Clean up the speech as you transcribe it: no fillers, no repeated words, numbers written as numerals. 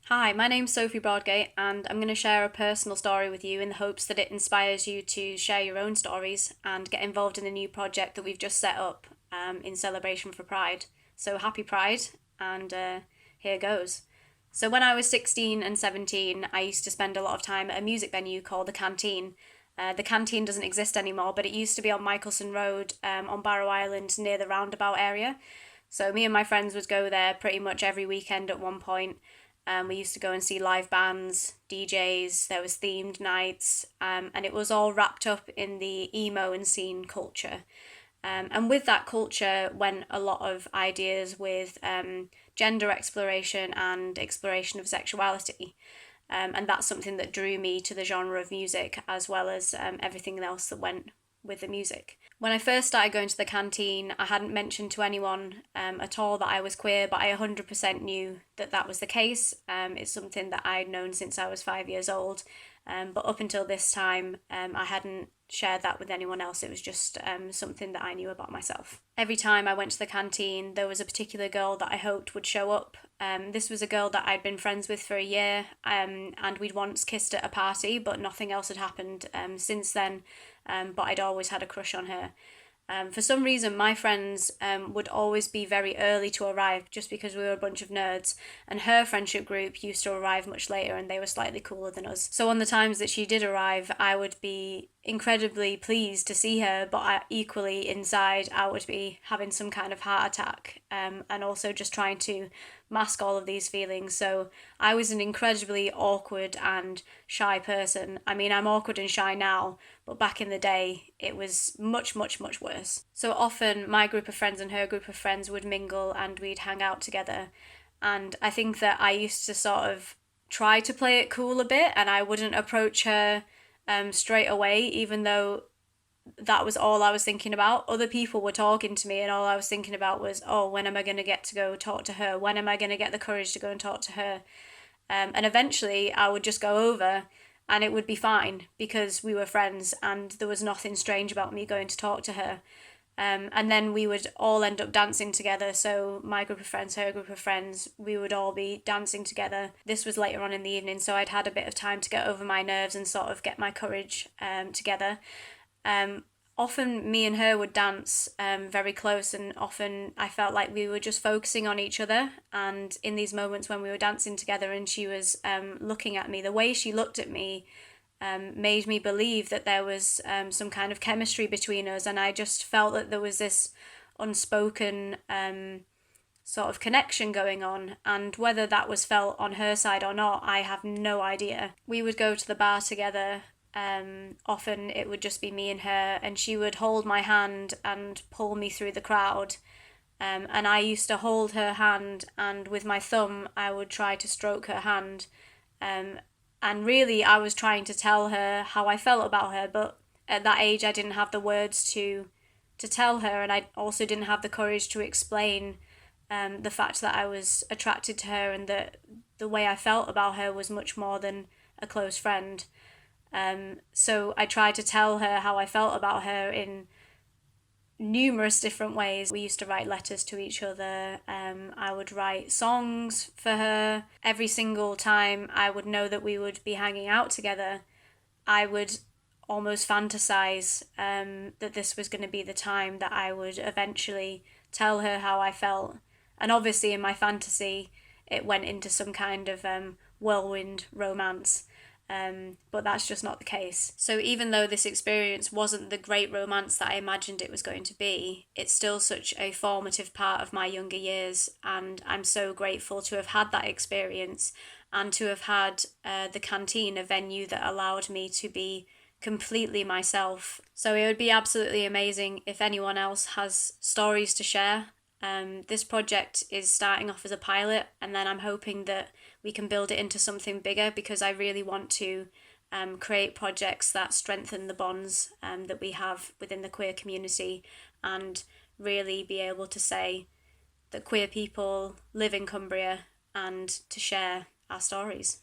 Hi, my name's Sophie Broadgate, and I'm going to share a personal story with you in the hopes that it inspires you to share your own stories and get involved in a new project that we've just set up in celebration for Pride. So happy Pride, and here goes. So when I was 16 and 17, I used to spend a lot of time at a music venue called the Canteen. The Canteen doesn't exist anymore, but it used to be on Michelson Road on Barrow Island near the roundabout area. So me and my friends would go there pretty much every weekend at one point. We used to go and see live bands, DJs, there was themed nights, and it was all wrapped up in the emo and scene culture. And with that culture went a lot of ideas with gender exploration and exploration of sexuality. And that's something that drew me to the genre of music as well as everything else that went with the music. When I first started going to the Canteen, I hadn't mentioned to anyone at all that I was queer, but I 100% knew that that was the case. It's something that I'd known since I was 5 years old, but up until this time, I hadn't shared that with anyone else. It was just something that I knew about myself. Every time I went to the Canteen, there was a particular girl that I hoped would show up. This was a girl that I'd been friends with for a year, and we'd once kissed at a party, but nothing else had happened since then. But I'd always had a crush on her. For some reason, my friends would always be very early to arrive just because we were a bunch of nerds, and her friendship group used to arrive much later and they were slightly cooler than us. So, on the times that she did arrive, I would be incredibly pleased to see her, but equally inside, I would be having some kind of heart attack and also just trying to mask all of these feelings. So, I was an incredibly awkward and shy person. I mean, I'm awkward and shy now, but back in the day, it was much, much, much worse. So often, my group of friends and her group of friends would mingle and we'd hang out together. And I think that I used to sort of try to play it cool a bit, and I wouldn't approach her straight away, even though that was all I was thinking about. Other people were talking to me, and all I was thinking about was, oh, when am I going to get to go talk to her? When am I going to get the courage to go and talk to her? And eventually, I would just go over and it would be fine because we were friends and there was nothing strange about me going to talk to her. And then we would all end up dancing together. So my group of friends, her group of friends, we would all be dancing together. This was later on in the evening, so I'd had a bit of time to get over my nerves and sort of get my courage together. Often me and her would dance very close, and often I felt like we were just focusing on each other. And in these moments when we were dancing together and she was looking at me, the way she looked at me made me believe that there was some kind of chemistry between us, and I just felt that there was this unspoken sort of connection going on. And whether that was felt on her side or not, I have no idea. We would go to the bar together. Often it would just be me and her, and she would hold my hand and pull me through the crowd. And I used to hold her hand, and with my thumb, I would try to stroke her hand. And really, I was trying to tell her how I felt about her, but at that age, I didn't have the words to tell her, and I also didn't have the courage to explain the fact that I was attracted to her and that the way I felt about her was much more than a close friend. So I tried to tell her how I felt about her in numerous different ways. We used to write letters to each other. I would write songs for her. Every single time I would know that we would be hanging out together, I would almost fantasize that this was going to be the time that I would eventually tell her how I felt. And obviously in my fantasy, it went into some kind of whirlwind romance. But that's just not the case. So even though this experience wasn't the great romance that I imagined it was going to be, it's still such a formative part of my younger years, and I'm so grateful to have had that experience and to have had the Canteen, a venue that allowed me to be completely myself. So it would be absolutely amazing if anyone else has stories to share. This project is starting off as a pilot, and then I'm hoping that we can build it into something bigger, because I really want to create projects that strengthen the bonds that we have within the queer community, and really be able to say that queer people live in Cumbria and to share our stories.